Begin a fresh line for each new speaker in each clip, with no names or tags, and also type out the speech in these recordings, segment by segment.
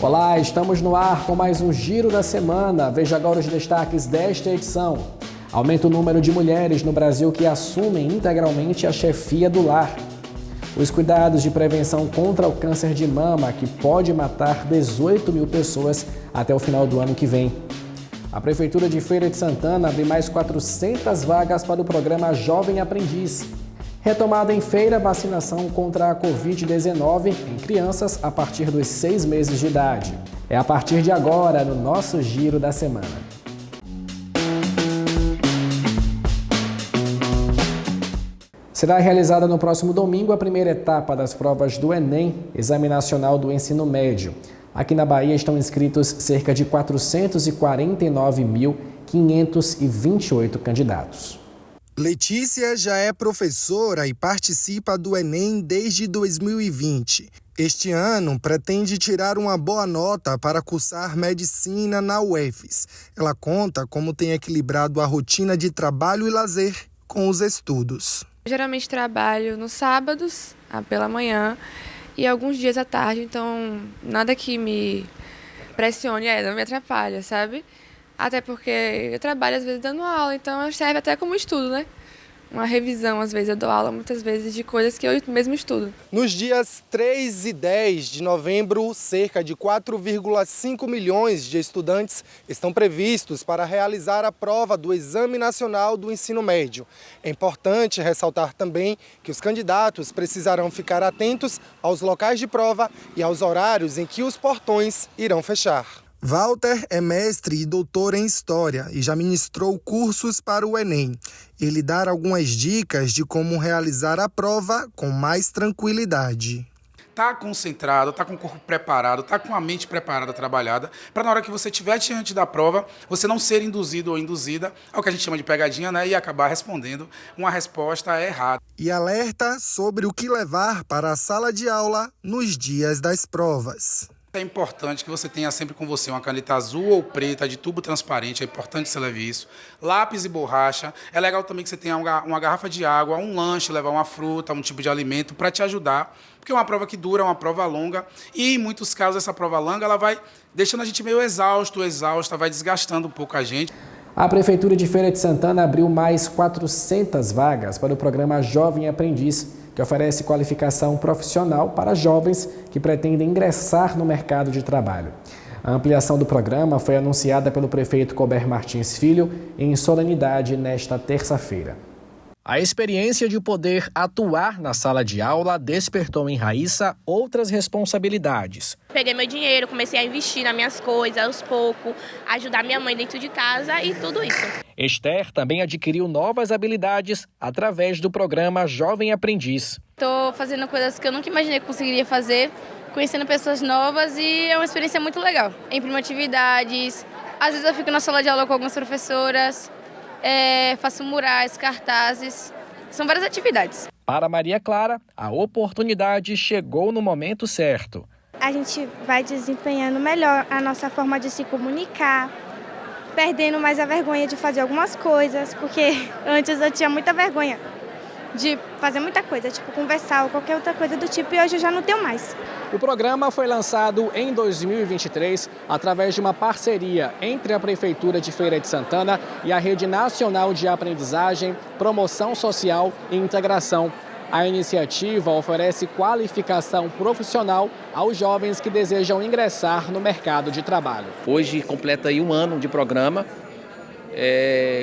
Olá, estamos no ar com mais um Giro da Semana. Veja agora os destaques desta edição. Aumenta o número de mulheres no Brasil que assumem integralmente a chefia do lar. Os cuidados de prevenção contra o câncer de mama, que pode matar 18 mil pessoas até o final do ano que vem. A Prefeitura de Feira de Santana abre mais 400 vagas para o programa Jovem Aprendiz. Retomada em feira a vacinação contra a Covid-19 em crianças a partir dos 6 meses de idade. É a partir de agora no nosso Giro da Semana. Será realizada no próximo domingo a primeira etapa das provas do Enem, Exame Nacional do Ensino Médio. Aqui na Bahia estão inscritos cerca de 449.528 candidatos.
Letícia já é professora e participa do Enem desde 2020. Este ano, pretende tirar uma boa nota para cursar medicina na UFES. Ela conta como tem equilibrado a rotina de trabalho e lazer com os estudos.
Geralmente trabalho nos sábados, pela manhã, e alguns dias à tarde, então nada que me pressione, não me atrapalha, sabe? Até porque eu trabalho às vezes dando aula, então serve até como estudo, né? Uma revisão, às vezes eu dou aula muitas vezes de coisas que eu mesmo estudo.
Nos dias 3 e 10 de novembro, cerca de 4,5 milhões de estudantes estão previstos para realizar a prova do Exame Nacional do Ensino Médio. É importante ressaltar também que os candidatos precisarão ficar atentos aos locais de prova e aos horários em que os portões irão fechar. Walter é mestre e doutor em História e já ministrou cursos para o Enem. Ele dá algumas dicas de como realizar a prova com mais tranquilidade.
Tá concentrado, tá com o corpo preparado, tá com a mente preparada, trabalhada, para na hora que você estiver diante da prova, você não ser induzido ou induzida ao que a gente chama de pegadinha, e acabar respondendo uma resposta errada.
E alerta sobre o que levar para a sala de aula nos dias das provas.
É importante que você tenha sempre com você uma caneta azul ou preta de tubo transparente, é importante que você leve isso. Lápis e borracha. É legal também que você tenha uma garrafa de água, um lanche, levar uma fruta, um tipo de alimento para te ajudar. Porque é uma prova que dura, é uma prova longa. E em muitos casos essa prova longa ela vai deixando a gente meio exausta, vai desgastando um pouco a gente.
A Prefeitura de Feira de Santana abriu mais 400 vagas para o programa Jovem Aprendiz, que oferece qualificação profissional para jovens que pretendem ingressar no mercado de trabalho. A ampliação do programa foi anunciada pelo prefeito Cober Martins Filho em solenidade nesta terça-feira. A experiência de poder atuar na sala de aula despertou em Raíssa outras responsabilidades.
Peguei meu dinheiro, comecei a investir nas minhas coisas aos poucos, ajudar minha mãe dentro de casa e tudo isso.
Esther também adquiriu novas habilidades através do programa Jovem Aprendiz.
Estou fazendo coisas que eu nunca imaginei que conseguiria fazer, conhecendo pessoas novas e é uma experiência muito legal. Imprimo atividades, às vezes eu fico na sala de aula com algumas professoras, faço murais, cartazes, são várias atividades.
Para Maria Clara, a oportunidade chegou no momento certo.
A gente vai desempenhando melhor a nossa forma de se comunicar, perdendo mais a vergonha de fazer algumas coisas, porque antes eu tinha muita vergonha de fazer muita coisa, tipo conversar ou qualquer outra coisa do tipo, e hoje eu já não tenho mais.
O programa foi lançado em 2023 através de uma parceria entre a Prefeitura de Feira de Santana e a Rede Nacional de Aprendizagem, Promoção Social e Integração. A iniciativa oferece qualificação profissional aos jovens que desejam ingressar no mercado de trabalho.
Hoje completa aí um ano de programa.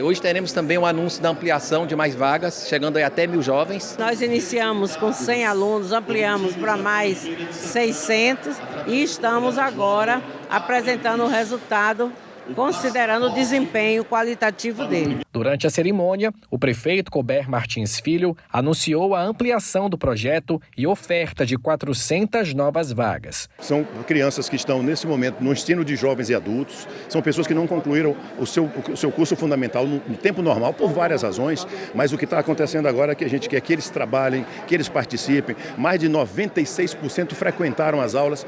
Hoje teremos também um anúncio da ampliação de mais vagas, chegando aí até 1.000 jovens.
Nós iniciamos com 100 alunos, ampliamos para mais 600 e estamos agora apresentando o resultado, considerando o desempenho qualitativo dele.
Durante a cerimônia, o prefeito Cober Martins Filho anunciou a ampliação do projeto e oferta de 400 novas vagas.
São crianças que estão nesse momento no ensino de jovens e adultos, são pessoas que não concluíram o seu curso fundamental no tempo normal por várias razões, mas o que está acontecendo agora é que a gente quer que eles trabalhem, que eles participem. Mais de 96% frequentaram as aulas.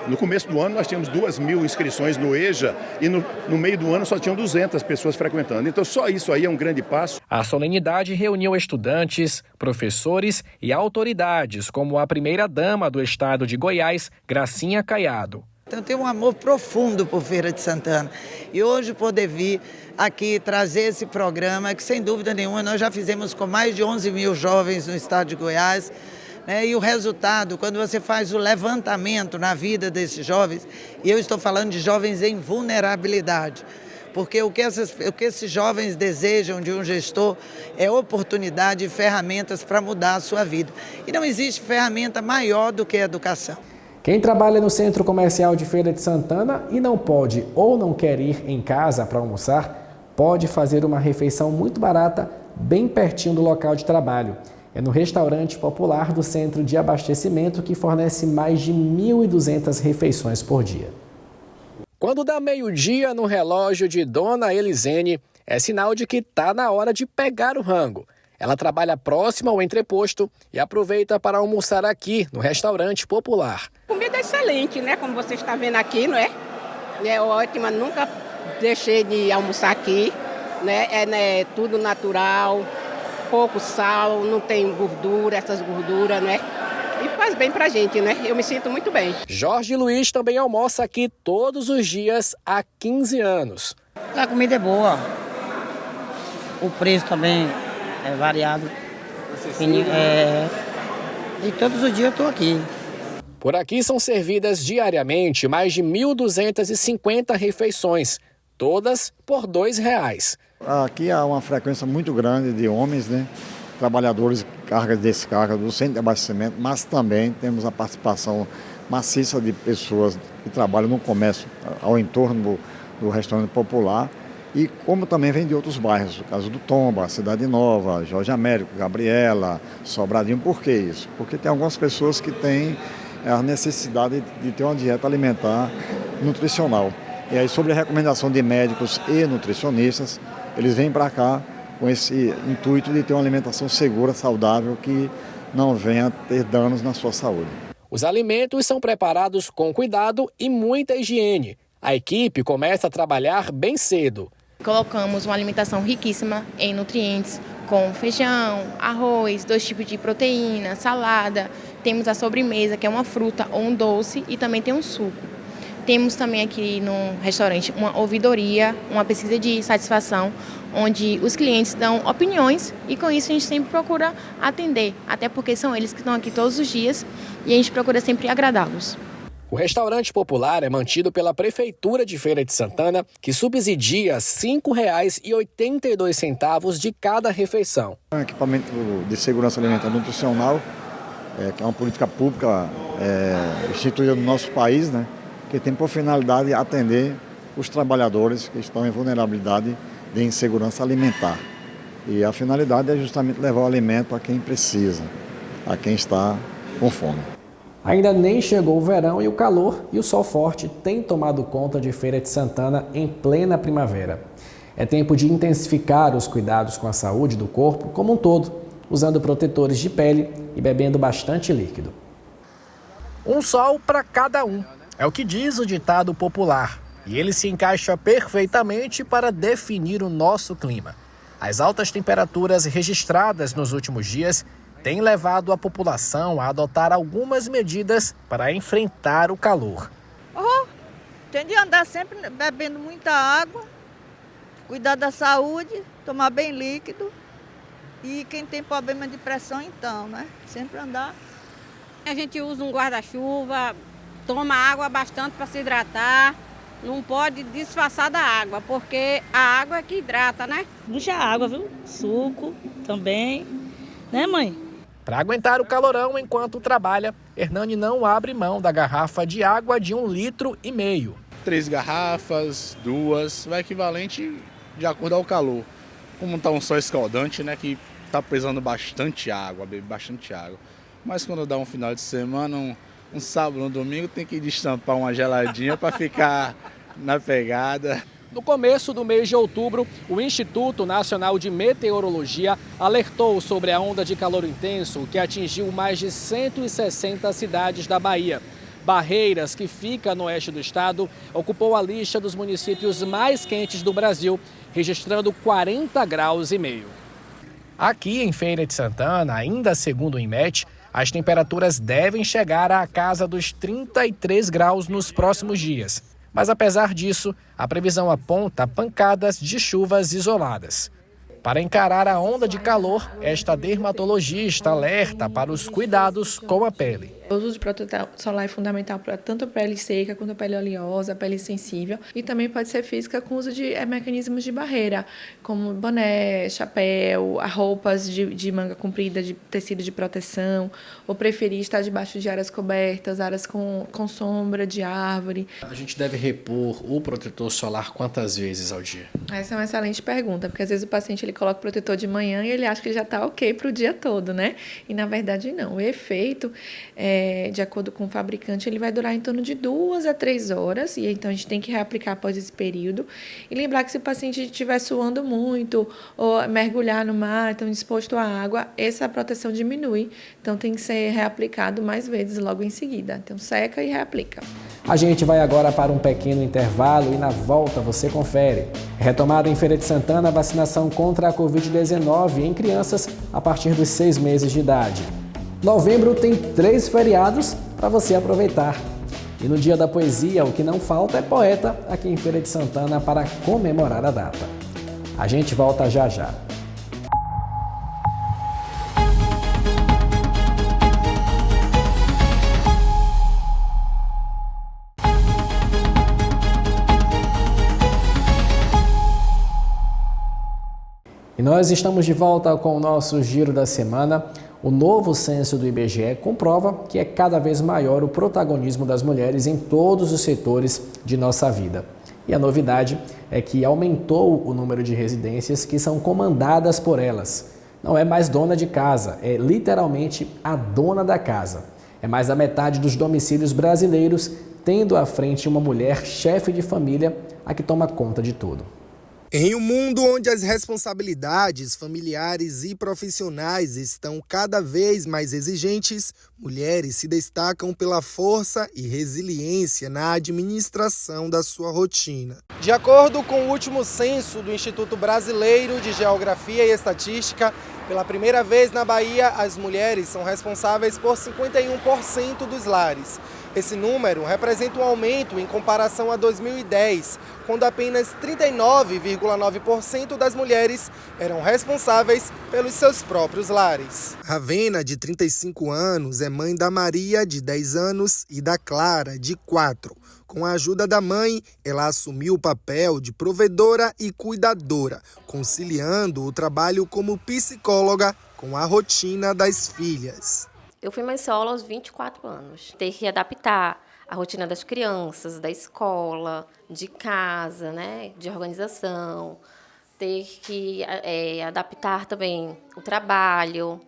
No começo do ano nós tínhamos 2.000 inscrições no EJA, e no meio do ano só tinham 200 pessoas frequentando. Então só isso aí é um grande passo.
A solenidade reuniu estudantes, professores e autoridades, como a primeira-dama do estado de Goiás, Gracinha Caiado.
Então eu tenho um amor profundo por Feira de Santana. E hoje poder vir aqui trazer esse programa, que sem dúvida nenhuma nós já fizemos com mais de 11 mil jovens no estado de Goiás, né? E o resultado, quando você faz o levantamento na vida desses jovens, e eu estou falando de jovens em vulnerabilidade, porque o que esses jovens desejam de um gestor é oportunidade e ferramentas para mudar a sua vida. E não existe ferramenta maior do que a educação.
Quem trabalha no Centro Comercial de Feira de Santana e não pode ou não quer ir em casa para almoçar, pode fazer uma refeição muito barata bem pertinho do local de trabalho. É no restaurante popular do Centro de Abastecimento que fornece mais de 1.200 refeições por dia. Quando dá meio-dia no relógio de Dona Elisene, é sinal de que está na hora de pegar o rango. Ela trabalha próximo ao entreposto e aproveita para almoçar aqui, no restaurante popular.
Comida é excelente, né? Como você está vendo aqui, não é? É ótima, nunca deixei de almoçar aqui, né? É tudo natural, pouco sal, não tem gordura, essas gorduras, né? E faz bem pra gente, né? Eu me sinto muito bem.
Jorge Luiz também almoça aqui todos os dias há 15 anos.
A comida é boa. O preço também é variado. E todos os dias eu estou aqui.
Por aqui são servidas diariamente mais de 1.250 refeições, todas por R$ 2,00.
Aqui há uma frequência muito grande de homens, né? Trabalhadores, carga e descarga do centro de abastecimento, mas também temos a participação maciça de pessoas que trabalham no comércio ao entorno do restaurante popular e como também vem de outros bairros, o caso do Tomba, Cidade Nova, Jorge Américo, Gabriela, Sobradinho. Por que isso? Porque tem algumas pessoas que têm a necessidade de ter uma dieta alimentar nutricional. E aí, sobre a recomendação de médicos e nutricionistas, eles vêm para cá com esse intuito de ter uma alimentação segura, saudável, que não venha ter danos na sua saúde.
Os alimentos são preparados com cuidado e muita higiene. A equipe começa a trabalhar bem cedo.
Colocamos uma alimentação riquíssima em nutrientes, com feijão, arroz, 2 tipos de proteína, salada. Temos a sobremesa, que é uma fruta ou um doce, e também tem um suco. Temos também aqui no restaurante uma ouvidoria, uma pesquisa de satisfação, onde os clientes dão opiniões e com isso a gente sempre procura atender, até porque são eles que estão aqui todos os dias e a gente procura sempre agradá-los.
O restaurante popular é mantido pela Prefeitura de Feira de Santana, que subsidia R$ 5,82 de cada refeição.
É um equipamento de segurança alimentar nutricional, que é uma política pública instituída no nosso país, né? Que tem por finalidade atender os trabalhadores que estão em vulnerabilidade de insegurança alimentar. E a finalidade é justamente levar o alimento a quem precisa, a quem está com fome.
Ainda nem chegou o verão e o calor e o sol forte têm tomado conta de Feira de Santana em plena primavera. É tempo de intensificar os cuidados com a saúde do corpo como um todo, usando protetores de pele e bebendo bastante líquido. Um sol para cada um. É o que diz o ditado popular, e ele se encaixa perfeitamente para definir o nosso clima. As altas temperaturas registradas nos últimos dias têm levado a população a adotar algumas medidas para enfrentar o calor.
Tem de andar sempre bebendo muita água, cuidar da saúde, tomar bem líquido, e quem tem problema de pressão então, né? Sempre andar.
A gente usa um guarda-chuva, toma água bastante para se hidratar, não pode disfarçar da água, porque a água é que hidrata, né?
Muita água, viu? Suco também, né, mãe?
Para aguentar o calorão enquanto trabalha, Hernani não abre mão da garrafa de água de 1,5 litros.
3 garrafas, 2, vai equivalente de acordo ao calor. Como está um sol escaldante, né, que está precisando bastante água, bebe bastante água. Mas quando dá um final de semana, um sábado, um domingo, tem que destampar uma geladinha para ficar na pegada.
No começo do mês de outubro, o Instituto Nacional de Meteorologia alertou sobre a onda de calor intenso que atingiu mais de 160 cidades da Bahia. Barreiras, que fica no oeste do estado, ocupou a lista dos municípios mais quentes do Brasil, registrando 40,5 graus. Aqui em Feira de Santana, ainda segundo o INMET, as temperaturas devem chegar à casa dos 33 graus nos próximos dias. Mas apesar disso, a previsão aponta pancadas de chuvas isoladas. Para encarar a onda de calor, esta dermatologista alerta para os cuidados com a pele.
O uso de protetor solar é fundamental para tanto a pele seca quanto a pele oleosa, a pele sensível, e também pode ser física com o uso de mecanismos de barreira, como boné, chapéu, roupas de manga comprida, de tecido de proteção, ou preferir estar debaixo de áreas cobertas, áreas com sombra de árvore.
A gente deve repor o protetor solar quantas vezes ao dia?
Essa é uma excelente pergunta, porque às vezes o paciente ele coloca o protetor de manhã e ele acha que já está ok para o dia todo, né? E na verdade não. O efeito de acordo com o fabricante, ele vai durar em torno de 2 a 3 horas, e então a gente tem que reaplicar após esse período. E lembrar que se o paciente estiver suando muito, ou mergulhar no mar, então exposto à água, essa proteção diminui. Então tem que ser reaplicado mais vezes logo em seguida. Então seca e reaplica.
A gente vai agora para um pequeno intervalo e na volta você confere. Retomada em Feira de Santana a vacinação contra a Covid-19 em crianças a partir dos 6 meses de idade. Novembro tem 3 feriados para você aproveitar. E no Dia da Poesia, o que não falta é poeta aqui em Feira de Santana para comemorar a data. A gente volta já já. E nós estamos de volta com o nosso Giro da Semana. O novo censo do IBGE comprova que é cada vez maior o protagonismo das mulheres em todos os setores de nossa vida. E a novidade é que aumentou o número de residências que são comandadas por elas. Não é mais dona de casa, é literalmente a dona da casa. É mais da metade dos domicílios brasileiros tendo à frente uma mulher chefe de família, a que toma conta de tudo.
Em um mundo onde as responsabilidades familiares e profissionais estão cada vez mais exigentes, mulheres se destacam pela força e resiliência na administração da sua rotina. De acordo com o último censo do Instituto Brasileiro de Geografia e Estatística, pela primeira vez na Bahia, as mulheres são responsáveis por 51% dos lares. Esse número representa um aumento em comparação a 2010, quando apenas 39,9% das mulheres eram responsáveis pelos seus próprios lares. Ravena, de 35 anos, é mãe da Maria, de 10 anos, e da Clara, de 4. Com a ajuda da mãe, ela assumiu o papel de provedora e cuidadora, conciliando o trabalho como psicóloga com a rotina das filhas.
Eu fui mãe solo aos 24 anos. Ter que adaptar a rotina das crianças, da escola, de casa, né, de organização. Ter que adaptar também o trabalho,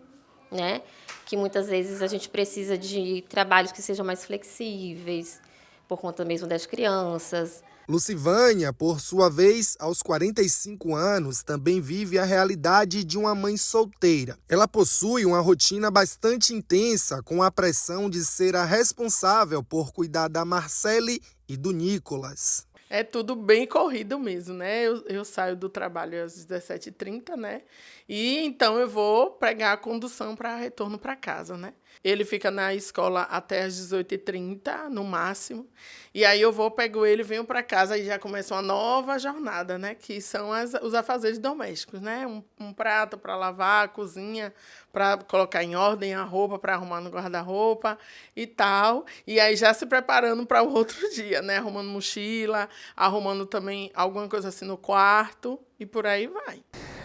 né, que muitas vezes a gente precisa de trabalhos que sejam mais flexíveis, por conta mesmo das crianças.
Lucivânia, por sua vez, aos 45 anos, também vive a realidade de uma mãe solteira. Ela possui uma rotina bastante intensa, com a pressão de ser a responsável por cuidar da Marcele e do Nicolas.
É tudo bem corrido mesmo, né? Eu saio do trabalho às 17h30, né? E então eu vou pegar a condução para retorno para casa, né? Ele fica na escola até às 18h30, no máximo. E aí eu pego ele, venho para casa e já começa uma nova jornada, né? Que são os afazeres domésticos, né? Um prato para lavar, a cozinha para colocar em ordem, a roupa para arrumar no guarda-roupa e tal. E aí já se preparando para o outro dia, né? Arrumando mochila, arrumando também alguma coisa assim no quarto e por aí vai.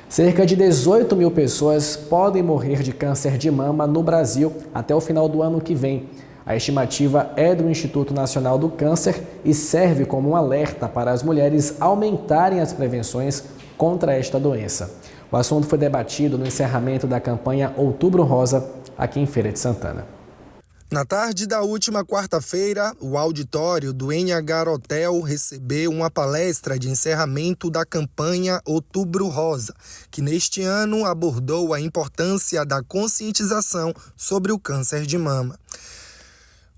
Cerca de 18 mil pessoas podem morrer de câncer de mama no Brasil até o final do ano que vem. A estimativa é do Instituto Nacional do Câncer e serve como um alerta para as mulheres aumentarem as prevenções contra esta doença. O assunto foi debatido no encerramento da campanha Outubro Rosa, aqui em Feira de Santana.
Na tarde da última quarta-feira, o auditório do NH Hotel recebeu uma palestra de encerramento da campanha Outubro Rosa, que neste ano abordou a importância da conscientização sobre o câncer de mama.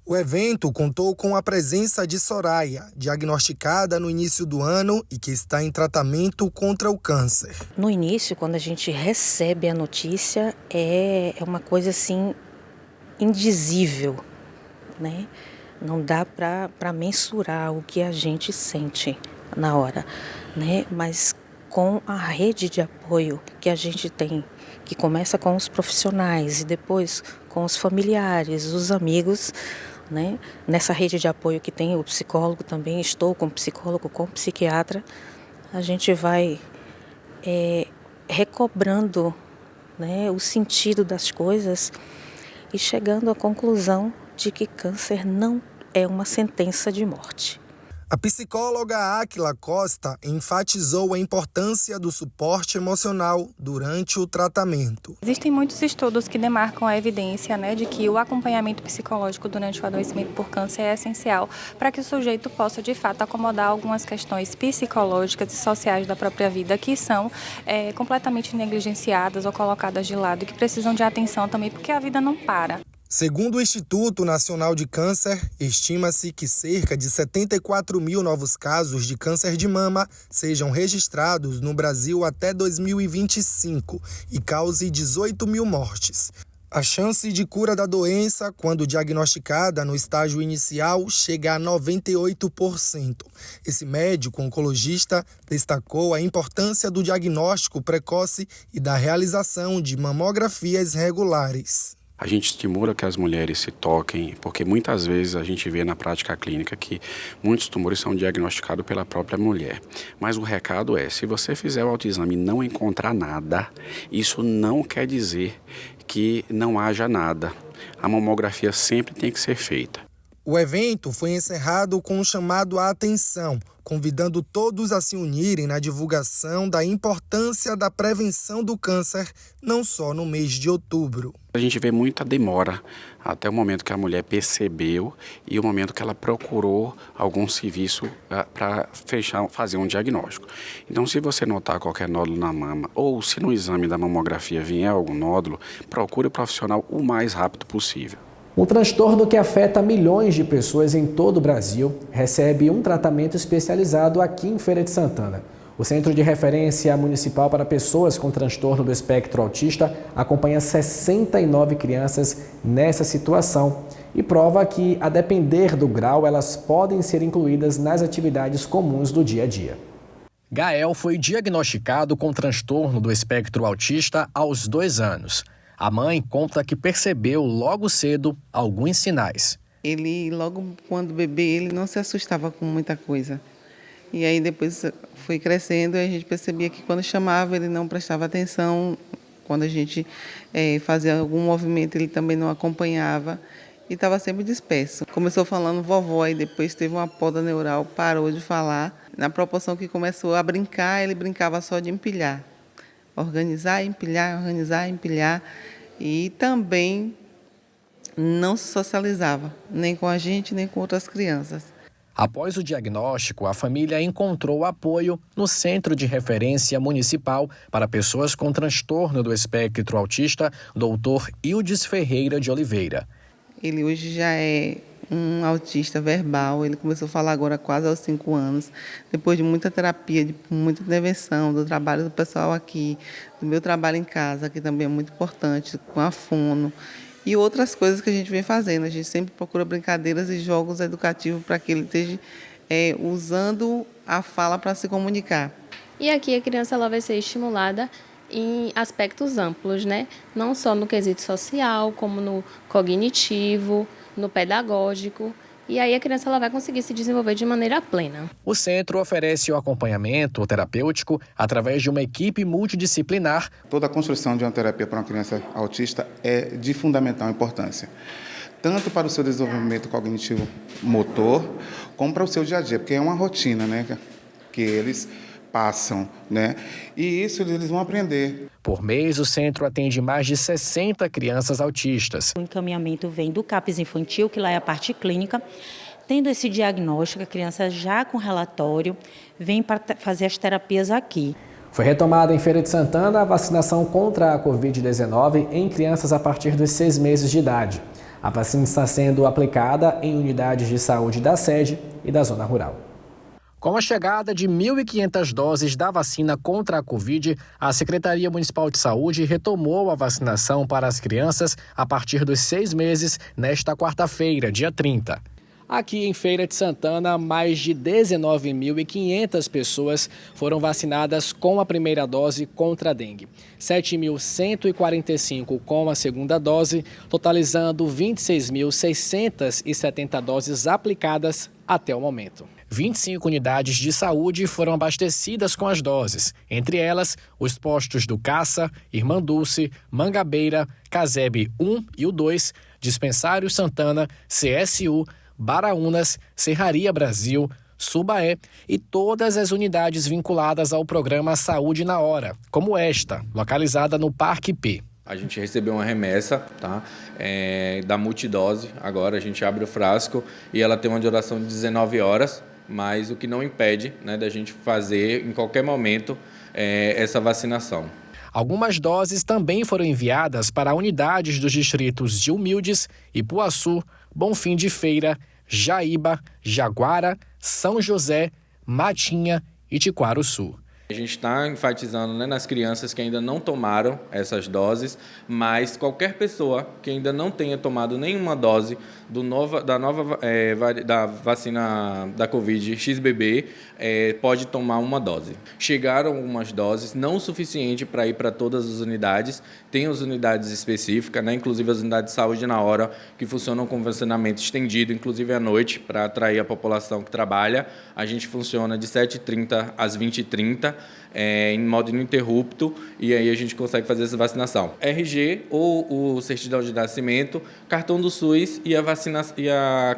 O evento contou com a presença de Soraya, diagnosticada no início do ano e que está em tratamento contra o câncer.
No início, quando a gente recebe a notícia, é uma coisa assim indizível, né? Não dá para mensurar o que a gente sente na hora, né? Mas com a rede de apoio que a gente tem, que começa com os profissionais e depois com os familiares, os amigos, né? Nessa rede de apoio que tem o psicólogo também, estou com psicólogo, com psiquiatra, a gente vai recobrando, né, o sentido das coisas e chegando à conclusão de que câncer não é uma sentença de morte.
A psicóloga Áquila Costa enfatizou a importância do suporte emocional durante o tratamento.
Existem muitos estudos que demarcam a evidência, né, de que o acompanhamento psicológico durante o adoecimento por câncer é essencial para que o sujeito possa, de fato, acomodar algumas questões psicológicas e sociais da própria vida que são completamente negligenciadas ou colocadas de lado e que precisam de atenção também, porque a vida não para.
Segundo o Instituto Nacional de Câncer, estima-se que cerca de 74 mil novos casos de câncer de mama sejam registrados no Brasil até 2025 e cause 18 mil mortes. A chance de cura da doença, quando diagnosticada no estágio inicial, chega a 98%. Esse médico oncologista destacou a importância do diagnóstico precoce e da realização de mamografias regulares.
A gente estimula que as mulheres se toquem, porque muitas vezes a gente vê na prática clínica que muitos tumores são diagnosticados pela própria mulher. Mas o recado é, se você fizer o autoexame e não encontrar nada, isso não quer dizer que não haja nada. A mamografia sempre tem que ser feita.
O evento foi encerrado com um chamado à atenção, convidando todos a se unirem na divulgação da importância da prevenção do câncer, não só no mês de outubro.
A gente vê muita demora até o momento que a mulher percebeu e o momento que ela procurou algum serviço para fazer um diagnóstico. Então, se você notar qualquer nódulo na mama ou se no exame da mamografia vier algum nódulo, procure o profissional o mais rápido possível.
Um transtorno que afeta milhões de pessoas em todo o Brasil recebe um tratamento especializado aqui em Feira de Santana. O Centro de Referência Municipal para Pessoas com Transtorno do Espectro Autista acompanha 69 crianças nessa situação e prova que, a depender do grau, elas podem ser incluídas nas atividades comuns do dia a dia. Gael foi diagnosticado com transtorno do espectro autista aos 2 anos. A mãe conta que percebeu logo cedo alguns sinais.
Ele, logo quando bebê, ele não se assustava com muita coisa. E aí depois foi crescendo e a gente percebia que quando chamava ele não prestava atenção. Quando a gente fazia algum movimento ele também não acompanhava e estava sempre disperso. Começou falando vovó e depois teve uma poda neural, parou de falar. Na proporção que começou a brincar, ele brincava só de empilhar. Organizar, empilhar e também não se socializava, nem com a gente, nem com outras crianças.
Após o diagnóstico, a família encontrou apoio no Centro de Referência Municipal para Pessoas com Transtorno do Espectro Autista, Dr. Ildes Ferreira de Oliveira.
Ele hoje já é um autista verbal, ele começou a falar agora quase aos 5 anos, depois de muita terapia, de muita intervenção, do trabalho do pessoal aqui, do meu trabalho em casa, que também é muito importante, com a fono, e outras coisas que a gente vem fazendo. A gente sempre procura brincadeiras e jogos educativos para que ele esteja usando a fala para se comunicar.
E aqui a criança ela vai ser estimulada em aspectos amplos, né? Não só no quesito social, como no cognitivo, no pedagógico, e aí a criança ela vai conseguir se desenvolver de maneira plena.
O centro oferece o acompanhamento terapêutico através de uma equipe multidisciplinar.
Toda a construção de uma terapia para uma criança autista é de fundamental importância, tanto para o seu desenvolvimento cognitivo motor, como para o seu dia a dia, porque é uma rotina, né, que eles passam, né? E isso eles vão aprender.
Por mês, o centro atende mais de 60 crianças autistas.
O encaminhamento vem do CAPS infantil, que lá é a parte clínica. Tendo esse diagnóstico, a criança já com relatório vem para fazer as terapias aqui.
Foi retomada em Feira de Santana a vacinação contra a Covid-19 em crianças a partir dos 6 meses de idade. A vacina está sendo aplicada em unidades de saúde da sede e da zona rural. Com a chegada de 1.500 doses da vacina contra a Covid, a Secretaria Municipal de Saúde retomou a vacinação para as crianças a partir dos 6 meses nesta quarta-feira, dia 30. Aqui em Feira de Santana, mais de 19.500 pessoas foram vacinadas com a primeira dose contra a dengue. 7.145 com a segunda dose, totalizando 26.670 doses aplicadas até o momento. 25 unidades de saúde foram abastecidas com as doses, entre elas os postos do Caça, Irmã Dulce, Mangabeira, Casebe 1 e o 2, Dispensário Santana, CSU, Baraunas, Serraria Brasil, Subaé e todas as unidades vinculadas ao programa Saúde na Hora, como esta, localizada no Parque P.
A gente recebeu uma remessa, tá? Da multidose. Agora a gente abre o frasco e ela tem uma duração de 19 horas, mas o que não impede, né, da gente fazer em qualquer momento essa vacinação.
Algumas doses também foram enviadas para unidades dos distritos de Humildes, Ipuaçu, Bonfim de Feira, Jaíba, Jaguara, São José, Matinha e Tiquaruçu.
A gente está enfatizando, né, nas crianças que ainda não tomaram essas doses, mas qualquer pessoa que ainda não tenha tomado nenhuma dose da vacina da Covid XBB pode tomar uma dose. Chegaram algumas doses, não o suficiente para ir para todas as unidades, tem as unidades específicas, né, inclusive as unidades de saúde na hora, que funcionam com vacinamento estendido, inclusive à noite, para atrair a população que trabalha. A gente funciona de 7h30 às 20h30, em modo ininterrupto, e aí a gente consegue fazer essa vacinação. RG ou o certidão de nascimento, cartão do SUS e a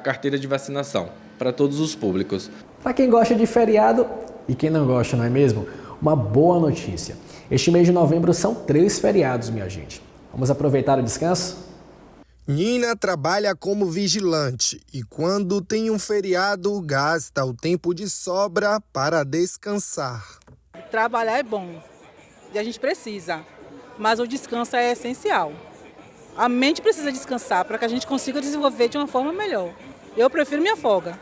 carteira de vacinação, para todos os públicos.
Para quem gosta de feriado e quem não gosta, não é mesmo? Uma boa notícia. Este mês de novembro são 3 feriados, minha gente. Vamos aproveitar o descanso?
Nina trabalha como vigilante e quando tem um feriado, gasta o tempo de sobra para descansar.
Trabalhar é bom e a gente precisa, mas o descanso é essencial. A mente precisa descansar para que a gente consiga desenvolver de uma forma melhor. Eu prefiro minha folga.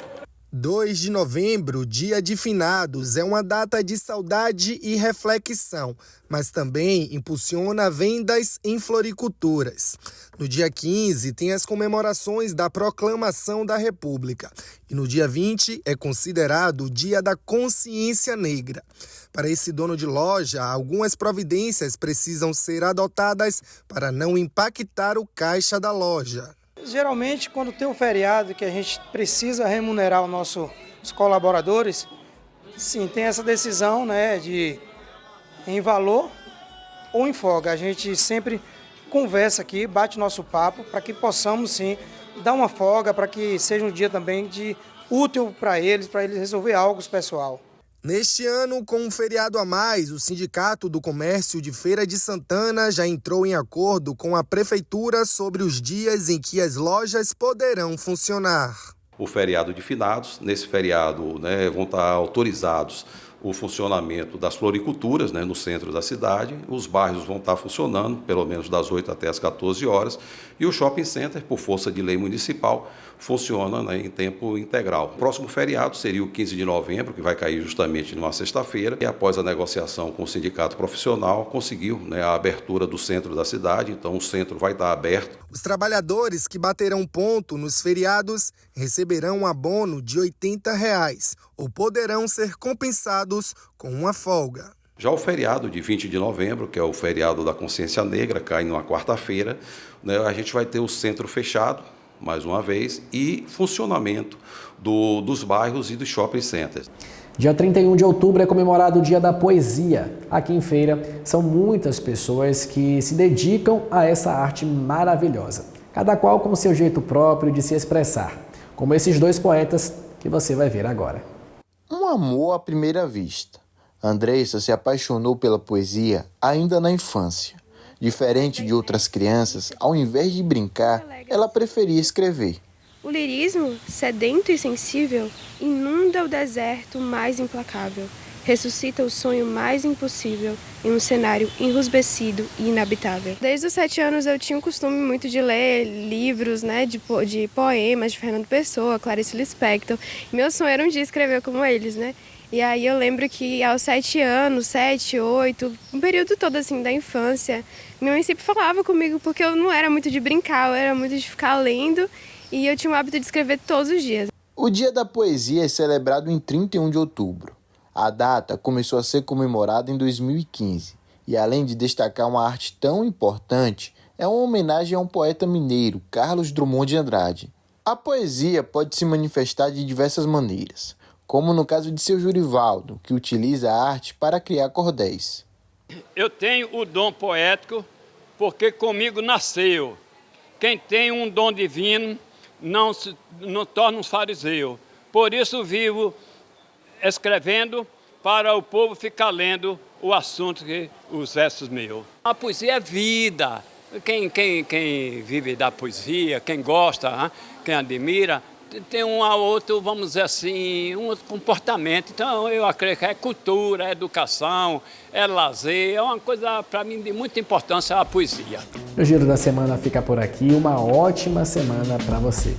2 de novembro, dia de finados, é uma data de saudade e reflexão, mas também impulsiona vendas em floriculturas. No dia 15, tem as comemorações da Proclamação da República. E no dia 20, é considerado o Dia da Consciência Negra. Para esse dono de loja, algumas providências precisam ser adotadas para não impactar o caixa da loja.
Geralmente, quando tem um feriado que a gente precisa remunerar os nossos colaboradores, sim, tem essa decisão, né, de em valor ou em folga. A gente sempre conversa aqui, bate nosso papo para que possamos, sim, dar uma folga, para que seja um dia também de útil para eles resolver algo pessoal.
Neste ano, com um feriado a mais, o Sindicato do Comércio de Feira de Santana já entrou em acordo com a Prefeitura sobre os dias em que as lojas poderão funcionar.
O feriado de finados, nesse feriado, né, vão estar autorizados o funcionamento das floriculturas, né, no centro da cidade. Os bairros vão estar funcionando, pelo menos das 8 até as 14 horas. E o shopping center, por força de lei municipal, funciona, né, em tempo integral. O próximo feriado seria o 15 de novembro, que vai cair justamente numa sexta-feira. E após a negociação com o sindicato profissional, conseguiu, né, a abertura do centro da cidade. Então o centro vai estar aberto.
Os trabalhadores que baterão ponto nos feriados receberão um abono de R$ 80 ou poderão ser compensados com uma folga.
Já o feriado de 20 de novembro, que é o feriado da Consciência Negra, cai numa quarta-feira, né, a gente vai ter o centro fechado, mais uma vez, e funcionamento dos bairros e dos shopping centers.
Dia 31 de outubro é comemorado o Dia da Poesia. Aqui em Feira, são muitas pessoas que se dedicam a essa arte maravilhosa, cada qual com o seu jeito próprio de se expressar, como esses 2 poetas que você vai ver agora.
Um amor à primeira vista. Andressa se apaixonou pela poesia ainda na infância. Diferente de outras crianças, ao invés de brincar, ela preferia escrever.
O lirismo, sedento e sensível, inunda o deserto mais implacável.
ressuscita o sonho mais impossível em um cenário enrusbecido e inabitável. Desde os 7 anos eu tinha o costume muito de ler livros, né, de poemas de Fernando Pessoa, Clarice Lispector. Meu sonho era um dia escrever como eles, né? E aí eu lembro que aos 7 anos, 7, 8, um período todo assim da infância, minha mãe sempre falava comigo porque eu não era muito de brincar, eu era muito de ficar lendo e eu tinha o hábito de escrever todos os dias.
O Dia da Poesia é celebrado em 31 de outubro. A data começou a ser comemorada em 2015 e, além de destacar uma arte tão importante, é uma homenagem a um poeta mineiro, Carlos Drummond de Andrade. A poesia pode se manifestar de diversas maneiras, como no caso de seu Jurivaldo, que utiliza a arte para criar cordéis.
Eu tenho o dom poético porque comigo nasceu. Quem tem um dom divino não torna um fariseu. Por isso vivo escrevendo para o povo ficar lendo o assunto que os versos meus. A poesia é vida. Quem vive da poesia, quem gosta, quem admira, tem um ao outro, vamos dizer assim, um outro comportamento. Então, eu acredito que é cultura, é educação, é lazer, é uma coisa, para mim, de muita importância a poesia.
O Giro da Semana fica por aqui. Uma ótima semana para você.